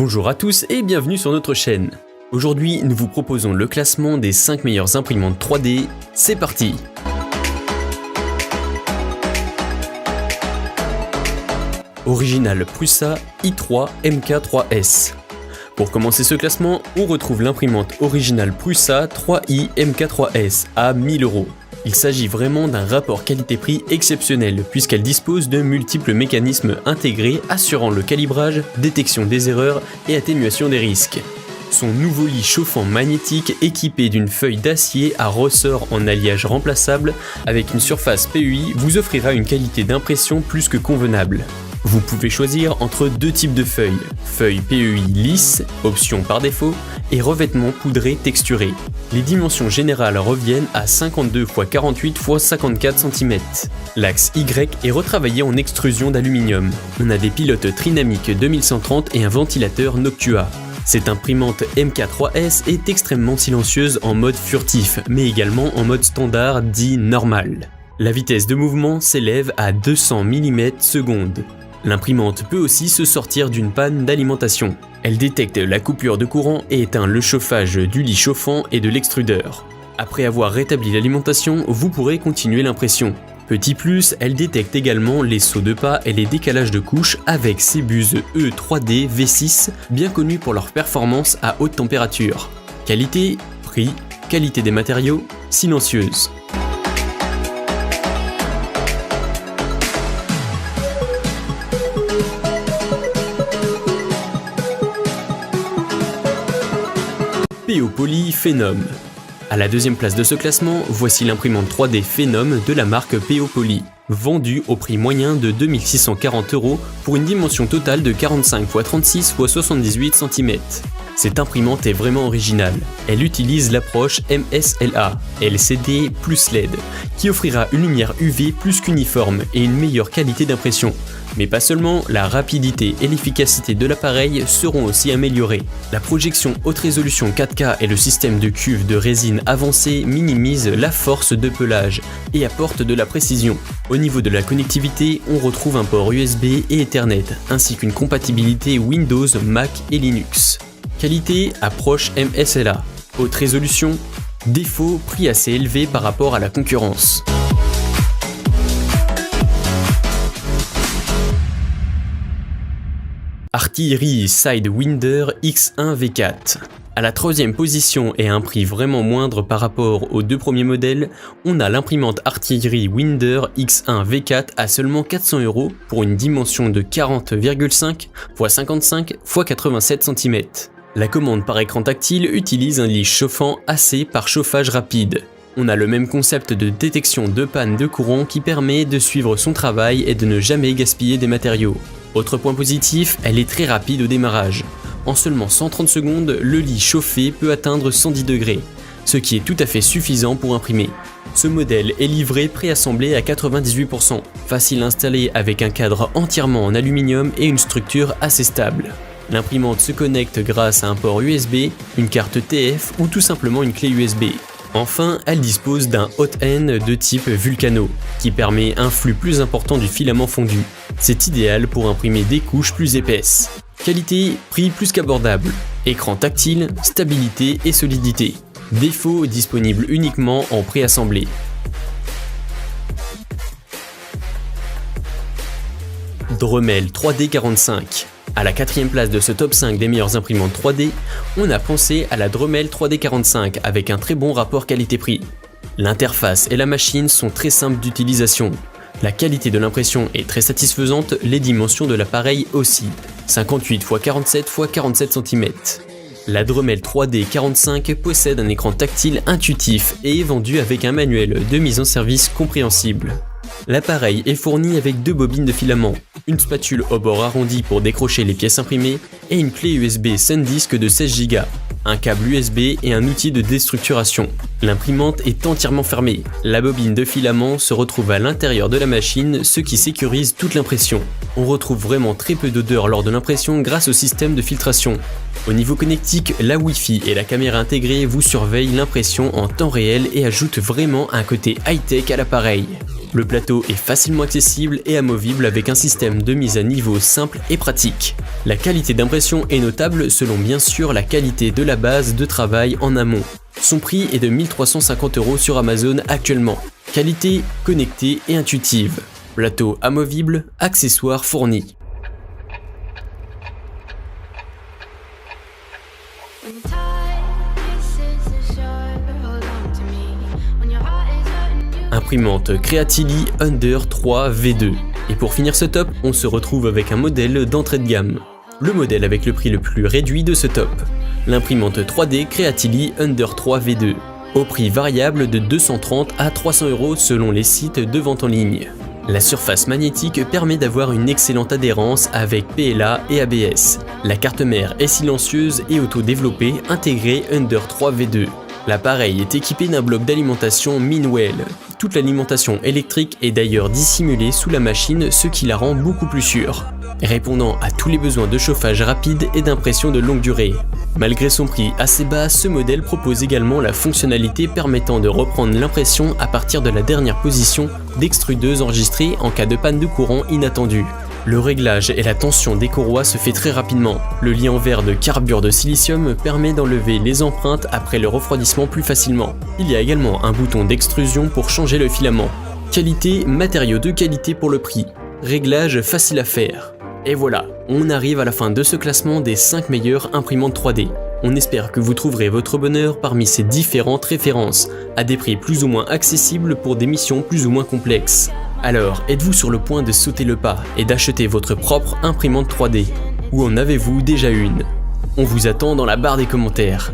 Bonjour à tous et bienvenue sur notre chaîne. Aujourd'hui, nous vous proposons le classement des 5 meilleures imprimantes 3D. C'est parti! Original Prusa i3 MK3S. Pour commencer ce classement, on retrouve l'imprimante Original Prusa 3i MK3S à 1000 €. Il s'agit vraiment d'un rapport qualité-prix exceptionnel puisqu'elle dispose de multiples mécanismes intégrés assurant le calibrage, détection des erreurs et atténuation des risques. Son nouveau lit chauffant magnétique équipé d'une feuille d'acier à ressort en alliage remplaçable avec une surface PEI vous offrira une qualité d'impression plus que convenable. Vous pouvez choisir entre deux types de feuilles, feuille PEI lisse, option par défaut, et revêtement poudré texturé. Les dimensions générales reviennent à 52 x 48 x 54 cm. L'axe Y est retravaillé en extrusion d'aluminium. On a des pilotes Trinamic 2130 et un ventilateur Noctua. Cette imprimante MK3S est extrêmement silencieuse en mode furtif, mais également en mode standard dit normal. La vitesse de mouvement s'élève à 200 mm/s. L'imprimante peut aussi se sortir d'une panne d'alimentation. Elle détecte la coupure de courant et éteint le chauffage du lit chauffant et de l'extrudeur. Après avoir rétabli l'alimentation, vous pourrez continuer l'impression. Petit plus, elle détecte également les sauts de pas et les décalages de couches avec ses buses E3D V6, bien connues pour leur performance à haute température. Qualité, prix, qualité des matériaux, silencieuse. PO Poly Phenom. À la deuxième place de ce classement, voici l'imprimante 3D Phenom de la marque PO Poly, vendue au prix moyen de 2640 € pour une dimension totale de 45 x 36 x 78 cm. Cette imprimante est vraiment originale. Elle utilise l'approche MSLA, LCD plus LED, qui offrira une lumière UV plus qu'uniforme et une meilleure qualité d'impression. Mais pas seulement, la rapidité et l'efficacité de l'appareil seront aussi améliorées. La projection haute résolution 4K et le système de cuve de résine avancée minimisent la force de pelage et apportent de la précision. Au niveau de la connectivité, on retrouve un port USB et Ethernet, ainsi qu'une compatibilité Windows, Mac et Linux. Qualité, approche MSLA. Haute résolution, défaut, prix assez élevé par rapport à la concurrence. Artillery Sidewinder X1 V4. À la troisième position et à un prix vraiment moindre par rapport aux deux premiers modèles, on a l'imprimante Artillery Winder X1 V4 à seulement 400 € pour une dimension de 40,5 x 55 x 87 cm. La commande par écran tactile utilise un lit chauffant AC par chauffage rapide. On a le même concept de détection de panne de courant qui permet de suivre son travail et de ne jamais gaspiller des matériaux. Autre point positif, elle est très rapide au démarrage. En seulement 130 secondes, le lit chauffé peut atteindre 110 degrés, ce qui est tout à fait suffisant pour imprimer. Ce modèle est livré préassemblé à 98%, facile à installer avec un cadre entièrement en aluminium et une structure assez stable. L'imprimante se connecte grâce à un port USB, une carte TF ou tout simplement une clé USB. Enfin, elle dispose d'un hot-end de type Vulcano, qui permet un flux plus important du filament fondu. C'est idéal pour imprimer des couches plus épaisses. Qualité, prix plus qu'abordable. Écran tactile, stabilité et solidité. Défaut disponible uniquement en préassemblé. Dremel 3D45. À la quatrième place de ce top 5 des meilleures imprimantes 3D, on a pensé à la Dremel 3D45 avec un très bon rapport qualité-prix. L'interface et la machine sont très simples d'utilisation. La qualité de l'impression est très satisfaisante, les dimensions de l'appareil aussi, 58 x 47 x 47 cm. La Dremel 3D45 possède un écran tactile intuitif et est vendue avec un manuel de mise en service compréhensible. L'appareil est fourni avec deux bobines de filament, une spatule au bord arrondi pour décrocher les pièces imprimées et une clé USB SanDisk de 16 Go, un câble USB et un outil de déstructuration. L'imprimante est entièrement fermée. La bobine de filament se retrouve à l'intérieur de la machine, ce qui sécurise toute l'impression. On retrouve vraiment très peu d'odeur lors de l'impression grâce au système de filtration. Au niveau connectique, la Wi-Fi et la caméra intégrée vous surveillent l'impression en temps réel et ajoutent vraiment un côté high-tech à l'appareil. Le plateau est facilement accessible et amovible avec un système de mise à niveau simple et pratique. La qualité d'impression est notable selon bien sûr la qualité de la base de travail en amont. Son prix est de 1350 € sur Amazon actuellement. Qualité connectée et intuitive. Plateau amovible, accessoires fournis. Imprimante Creatili Under 3 V2. Et pour finir ce top, on se retrouve avec un modèle d'entrée de gamme. Le modèle avec le prix le plus réduit de ce top. L'imprimante 3D Creatili Under 3 V2. Au prix variable de 230 à 300 € selon les sites de vente en ligne. La surface magnétique permet d'avoir une excellente adhérence avec PLA et ABS. La carte mère est silencieuse et auto-développée intégrée Under 3 V2. L'appareil est équipé d'un bloc d'alimentation Minwell. Toute l'alimentation électrique est d'ailleurs dissimulée sous la machine, ce qui la rend beaucoup plus sûre, répondant à tous les besoins de chauffage rapide et d'impression de longue durée. Malgré son prix assez bas, ce modèle propose également la fonctionnalité permettant de reprendre l'impression à partir de la dernière position d'extrudeuse enregistrée en cas de panne de courant inattendue. Le réglage et la tension des courroies se fait très rapidement. Le liant vert de carbure de silicium permet d'enlever les empreintes après le refroidissement plus facilement. Il y a également un bouton d'extrusion pour changer le filament. Qualité, matériaux de qualité pour le prix. Réglage facile à faire. Et voilà, on arrive à la fin de ce classement des 5 meilleures imprimantes 3D. On espère que vous trouverez votre bonheur parmi ces différentes références, à des prix plus ou moins accessibles pour des missions plus ou moins complexes. Alors, êtes-vous sur le point de sauter le pas et d'acheter votre propre imprimante 3D? Ou en avez-vous déjà une? On vous attend dans la barre des commentaires.